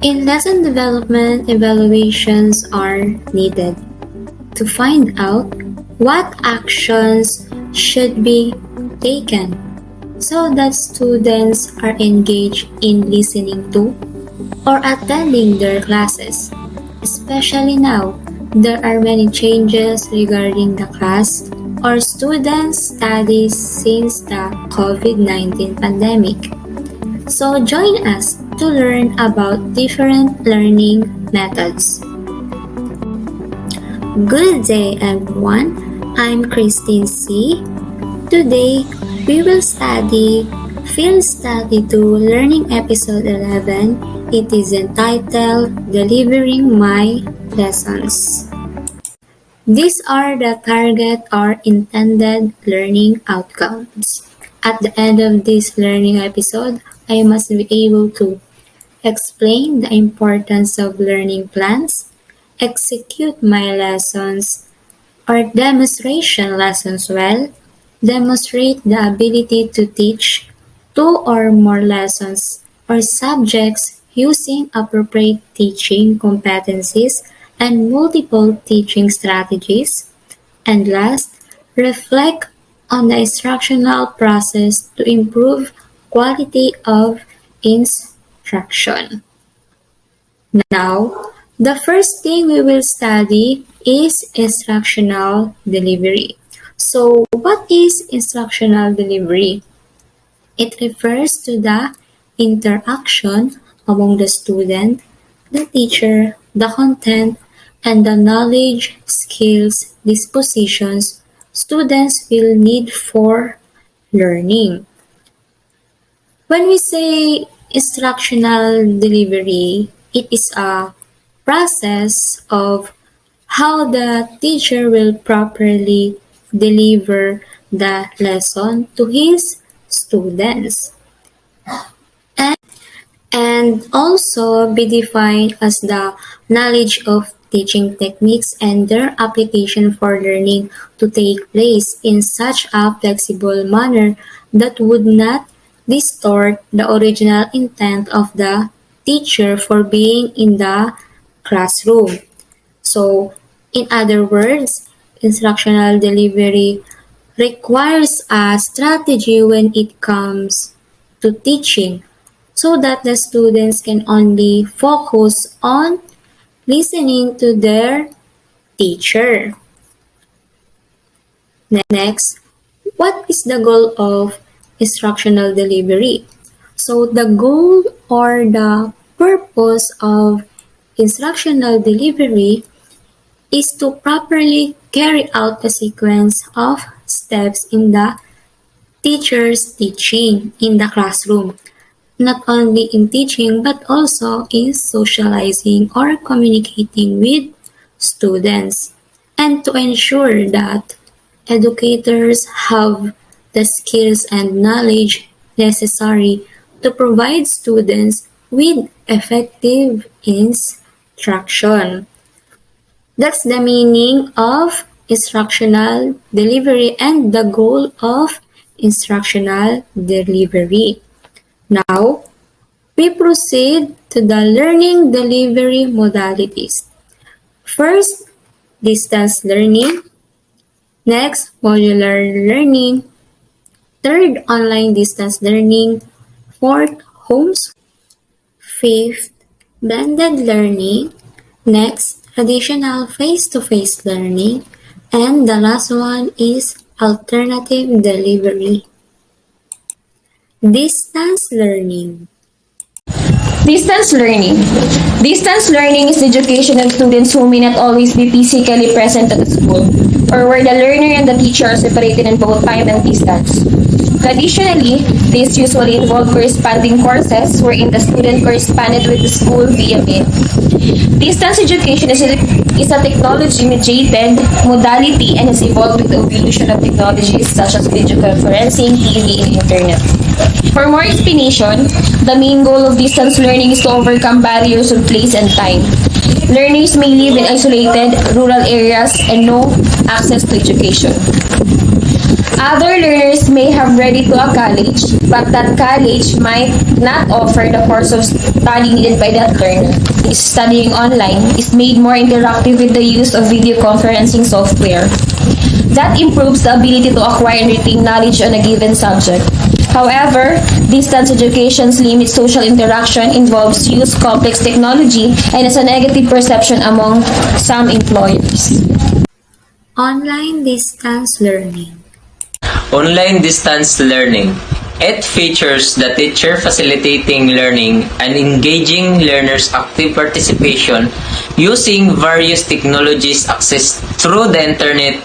In lesson development, evaluations are needed to find out what actions should be taken so that students are engaged in listening to or attending their classes. Especially now, there are many changes regarding the class or students' studies since the COVID-19 pandemic. So join us to learn about different learning methods. Good day everyone, I'm Christine C. Today, we will study Field Study 2 Learning Episode 11. It is entitled Delivering My Lessons. These are the target or intended learning outcomes. At the end of this learning episode, I must be able to explain the importance of learning plans, execute my lessons or demonstration lessons well, demonstrate the ability to teach two or more lessons or subjects using appropriate teaching competencies and multiple teaching strategies, and last, reflect on the instructional process to improve quality of instruction. Now, the first thing we will study is instructional delivery. So, what is instructional delivery? It refers to the interaction among the student, the teacher, the content, and the knowledge, skills, dispositions students will need for learning. When we say instructional delivery, it is a process of how the teacher will properly deliver the lesson to his students and also be defined as the knowledge of teaching techniques and their application for learning to take place in such a flexible manner that would not distort the original intent of the teacher for being in the classroom. So, in other words, instructional delivery requires a strategy when it comes to teaching so that the students can only focus on listening to their teacher. Next, what is the goal of instructional delivery? So the goal or the purpose of instructional delivery is to properly carry out a sequence of steps in the teacher's teaching in the classroom, not only in teaching but also in socializing or communicating with students, and to ensure that educators have the skills and knowledge necessary to provide students with effective instruction. That's the meaning of instructional delivery and the goal of instructional delivery. Now, we proceed to the learning delivery modalities. First, distance learning. Next, modular learning. Third, online distance learning. Fourth, homeschooling. Fifth, blended learning. Next, traditional face-to-face learning. And the last one is alternative delivery. Distance learning. Distance learning. Distance learning is the education of students who may not always be physically present at the school, or where the learner and the teacher are separated in both time and distance. Traditionally, this usually involve corresponding courses wherein the student corresponded with the school via mail. Distance education is a technology-mediated modality and has evolved with the evolution of technologies such as video conferencing, TV, and internet. For more explanation, the main goal of distance learning is to overcome barriers of place and time. Learners may live in isolated rural areas and no access to education. Other learners may have ready to a college, but that college might not offer the course of study needed by that learner. Studying online is made more interactive with the use of video conferencing software. That improves the ability to acquire and retain knowledge on a given subject. However, distance education's limit social interaction, involves use complex technology, and has a negative perception among some employers. Online distance learning. Online distance learning. It features the teacher facilitating learning and engaging learners' active participation using various technologies accessed through the internet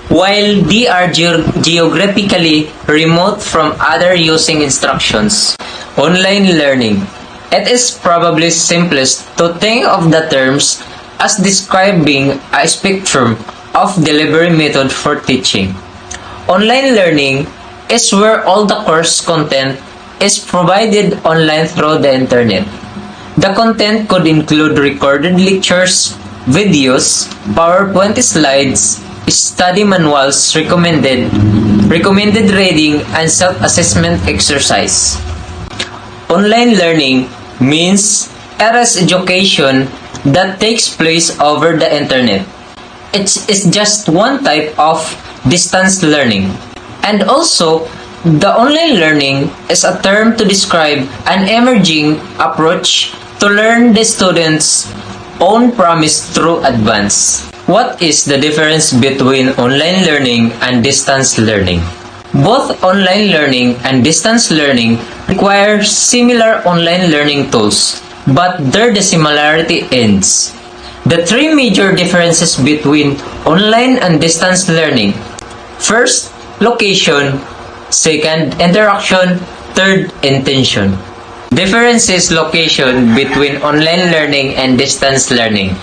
while they are geographically remote from other using instructions. Online learning. It is probably simplest to think of the terms as describing a spectrum of delivery method for teaching. Online learning is where all the course content is provided online through the internet. The content could include recorded lectures, videos, PowerPoint slides, study manuals, recommended reading, and self-assessment exercise. Online learning means it is education that takes place over the internet. It is just one type of distance learning. And also, the online learning is a term to describe an emerging approach to learn the students' own promise through advance. What is the difference between online learning and distance learning? Both online learning and distance learning require similar online learning tools, but their dissimilarity ends. The three major differences between online and distance learning. First, location. Second, interaction. Third, intention. Difference is location between online learning and distance learning.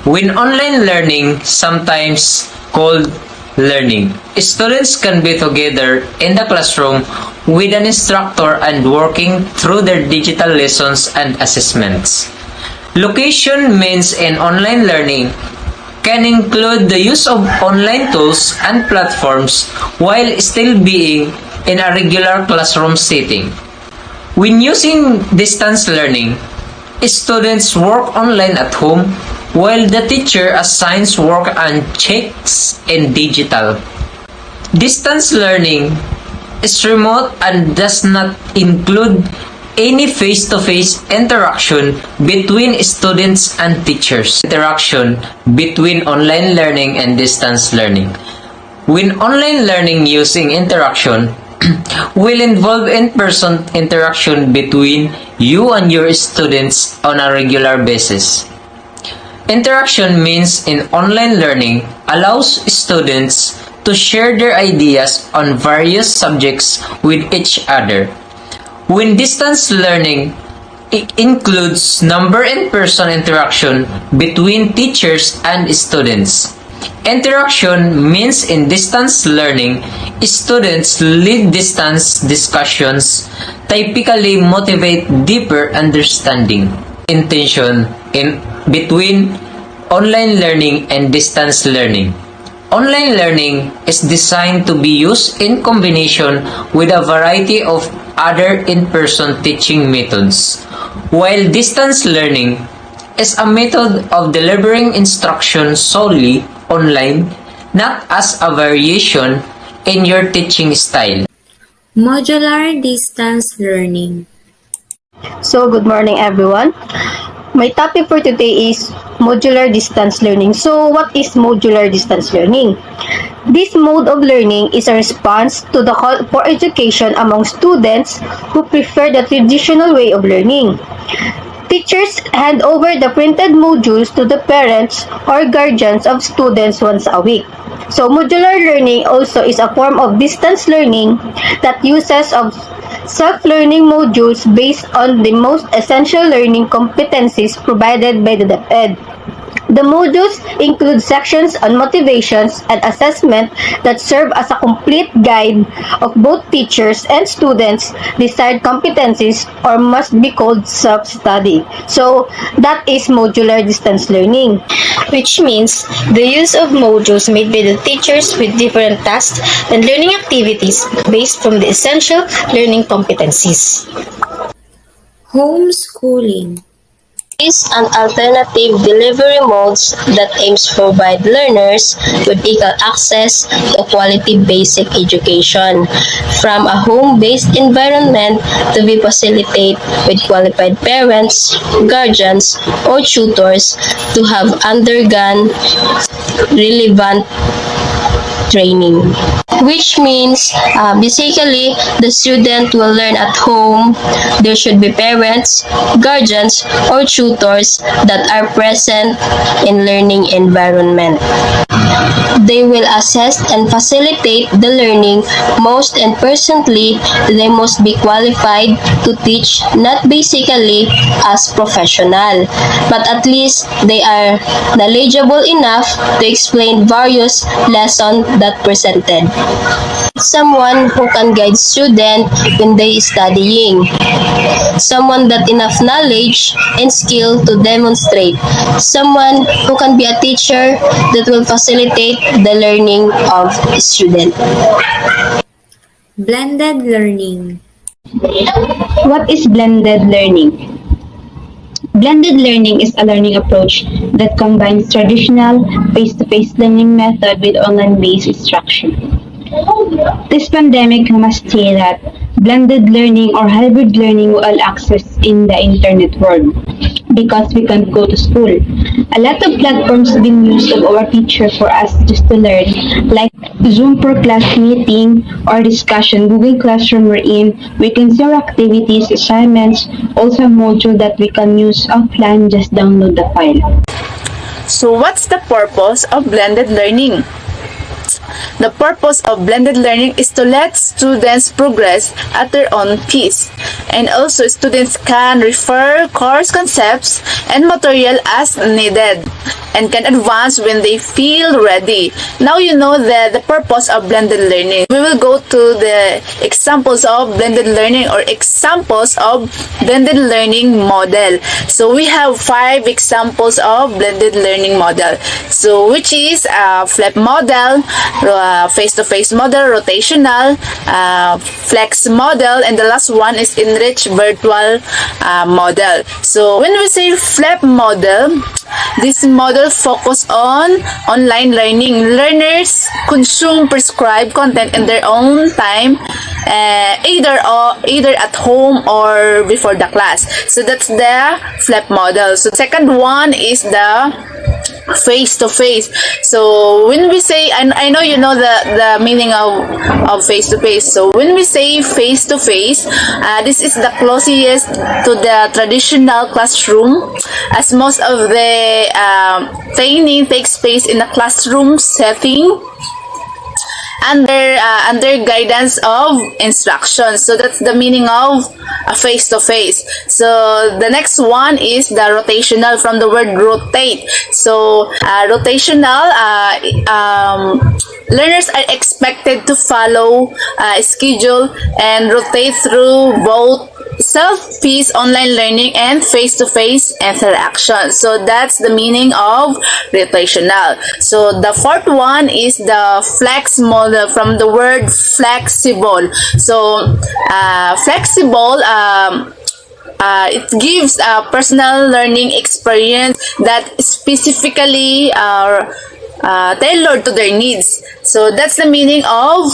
When online learning, sometimes called learning, students can be together in the classroom with an instructor and working through their digital lessons and assessments. Location means in online learning can include the use of online tools and platforms while still being in a regular classroom setting. When using distance learning, students work online at home while the teacher assigns work and checks in digital. Distance learning is remote and does not include any face-to-face interaction between students and teachers. Interaction between online learning and distance learning. When online learning using interaction will involve in-person interaction between you and your students on a regular basis. Interaction means in online learning allows students to share their ideas on various subjects with each other. When distance learning, it includes number in-person interaction between teachers and students. Interaction means in distance learning, students lead distance discussions, typically motivate deeper understanding. Intention in between online learning and distance learning. Online learning is designed to be used in combination with a variety of other in-person teaching methods, while distance learning is a method of delivering instruction solely online, not as a variation in your teaching style. Modular distance learning. So, good morning everyone. My topic for today is modular distance learning. So, what is modular distance learning? This mode of learning is a response to the call for education among students who prefer the traditional way of learning. Teachers hand over the printed modules to the parents or guardians of students once a week. So, modular learning also is a form of distance learning that uses of self-learning modules based on the most essential learning competencies provided by the DepEd. The modules include sections on motivations and assessment that serve as a complete guide of both teachers and students' desired competencies or must be called self-study. So that is modular distance learning. Which means the use of modules made by the teachers with different tasks and learning activities based from the essential learning competencies. Homeschooling. Is an alternative delivery modes that aims to provide learners with equal access to quality basic education from a home-based environment to be facilitated with qualified parents, guardians, or tutors to have undergone relevant training. Which means basically the student will learn at home. There should be parents, guardians, or tutors that are present in learning environment. They will assess and facilitate the learning. Most importantly, they must be qualified to teach, not basically as professional, but at least they are knowledgeable enough to explain various lessons that presented. Someone who can guide student when they studying. Someone that enough knowledge and skill to demonstrate. Someone who can be a teacher that will facilitate the learning of student. Blended learning. What is blended learning? Blended learning is a learning approach that combines traditional face-to-face learning method with online-based instruction. This pandemic must say that blended learning or hybrid learning will access in the internet world because we can't go to school. A lot of platforms being used of our teacher for us just to learn, like Zoom for class meeting or discussion, Google Classroom we're in. We can see our activities, assignments, also a module that we can use offline, just download the file. So what's the purpose of blended learning? The purpose of blended learning is to let students progress at their own pace. And also, students can refer course concepts and material as needed and can advance when they feel ready. Now you know the purpose of blended learning. We will go to the examples of blended learning or examples of blended learning model. So we have 5 examples of blended learning model. So which is FLEP model, face-to-face model, rotational, flex model, and the last one is enriched virtual model. So when we say FLEP model, this model focus on online learning. Learners consume prescribed content in their own time, either at home or before the class. So that's the FLEP model. So the second one is the face-to-face. So when we say, I know you know the meaning of face-to-face. So when we say face-to-face, this is the closest to the traditional classroom, as most of the training takes place in a classroom setting under guidance of instruction. So that's the meaning of a face-to-face. So the next one is the rotational, from the word rotate. So rotational, learners are expected to follow a schedule and rotate through both self-paced online learning and face-to-face interaction. So that's the meaning of rotational. So the fourth one is the flex model, from the word flexible. So flexible, it gives a personal learning experience that specifically tailored to their needs. So that's the meaning of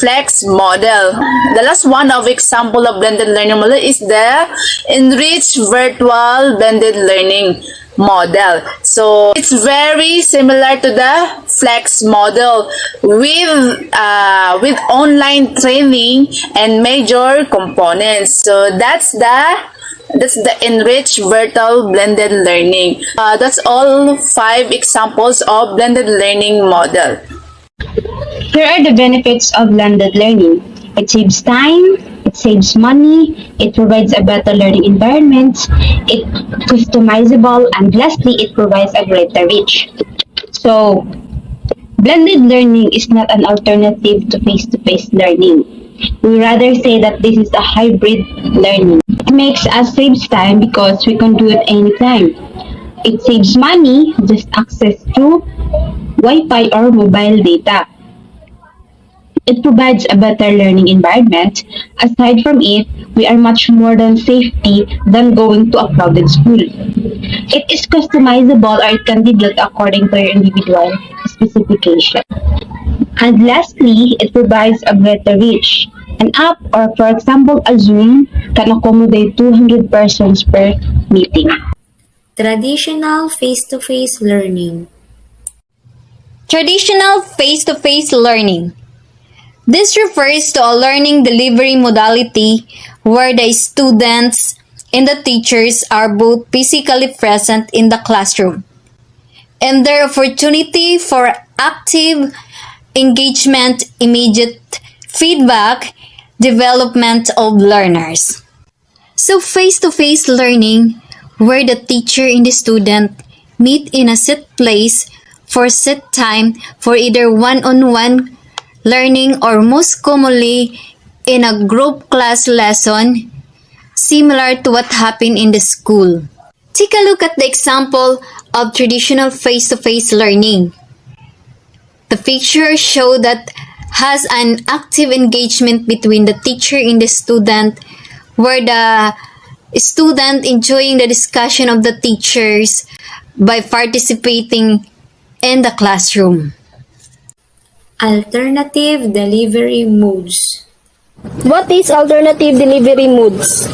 flex model. The last one of example of blended learning model is the enriched virtual blended learning model. So it's very similar to the flex model with online training and major components. So that's the enriched virtual blended learning. That's all 5 examples of blended learning model. Here are the benefits of blended learning. It saves time, it saves money, it provides a better learning environment, it customizable, and lastly, it provides a greater reach. So, blended learning is not an alternative to face-to-face learning. We rather say that this is a hybrid learning. It makes us save time because we can do it anytime. It saves money, just access to Wi-Fi or mobile data. It provides a better learning environment. Aside from it, we are much more than safety than going to a crowded school. It is customizable or it can be built according to your individual specification. And lastly, it provides a greater reach. An app or for example a Zoom can accommodate 200 persons per meeting. Traditional face-to-face learning. Traditional face-to-face learning. This refers to a learning delivery modality where the students and the teachers are both physically present in the classroom, and their opportunity for active engagement, immediate feedback, development of learners. So face-to-face learning, where the teacher and the student meet in a set place for set time for either one-on-one learning or most commonly in a group class lesson similar to what happened in the school. Take a look at the example of traditional face-to-face learning. The picture show that has an active engagement between the teacher and the student where the student enjoying the discussion of the teachers by participating in the classroom. Alternative delivery modes. What is alternative delivery modes?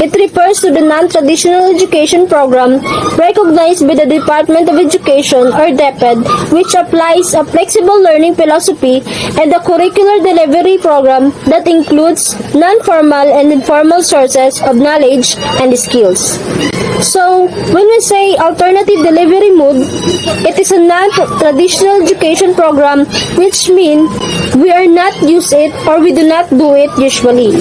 It refers to the non-traditional education program recognized by the Department of Education or DepEd, which applies a flexible learning philosophy and a curricular delivery program that includes non-formal and informal sources of knowledge and skills. So, when we say alternative delivery mode, it is a non-traditional education program, which means we are not use it or we do not do it usually.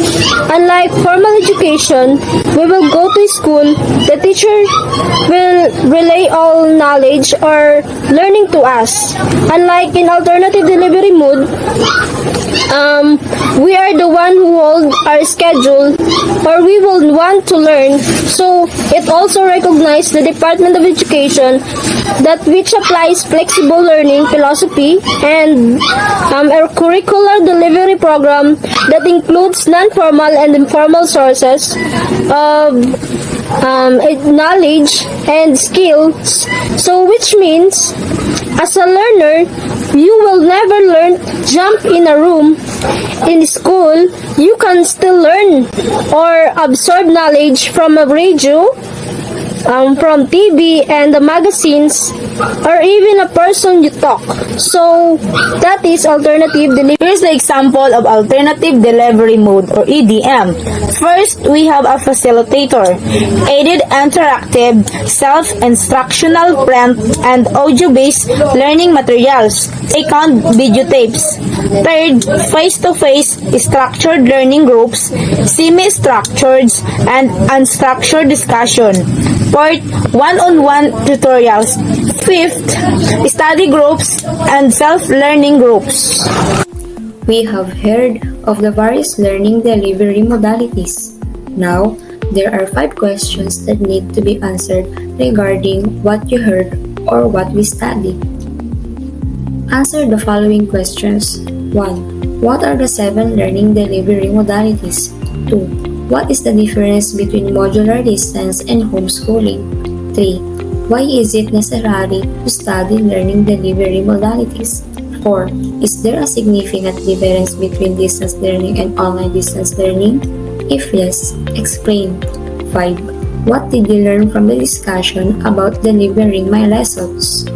Unlike formal education, we will go to school, the teacher will relay all knowledge or learning to us. Unlike in alternative delivery mode, we are the one who hold our schedule or we will want to learn. So it also recognizes the Department of Education that which applies flexible learning philosophy and a curricular delivery program that includes non-formal and informal sources of knowledge and skills. So which means as a learner, you will never learn jump in a room. In school, you can still learn or absorb knowledge from a radio, from TV and the magazines, or even a person you talk. So that is alternative delivery. Here's the example of alternative delivery mode or EDM. First, we have a facilitator, aided interactive, self-instructional print and audio-based learning materials. Second, videotapes. Third, face-to-face structured learning groups, semi-structured and unstructured discussion. Fourth, one-on-one tutorials. Fifth, study groups and self-learning groups. We have heard of the various learning delivery modalities. Now, there are 5 questions that need to be answered regarding what you heard or what we studied. Answer the following questions. 1. What are the 7 learning delivery modalities? 2. What is the difference between modular distance and homeschooling? 3. Why is it necessary to study learning delivery modalities? 4. Is there a significant difference between distance learning and online distance learning? If yes, explain. 5. What did you learn from the discussion about delivering my lessons?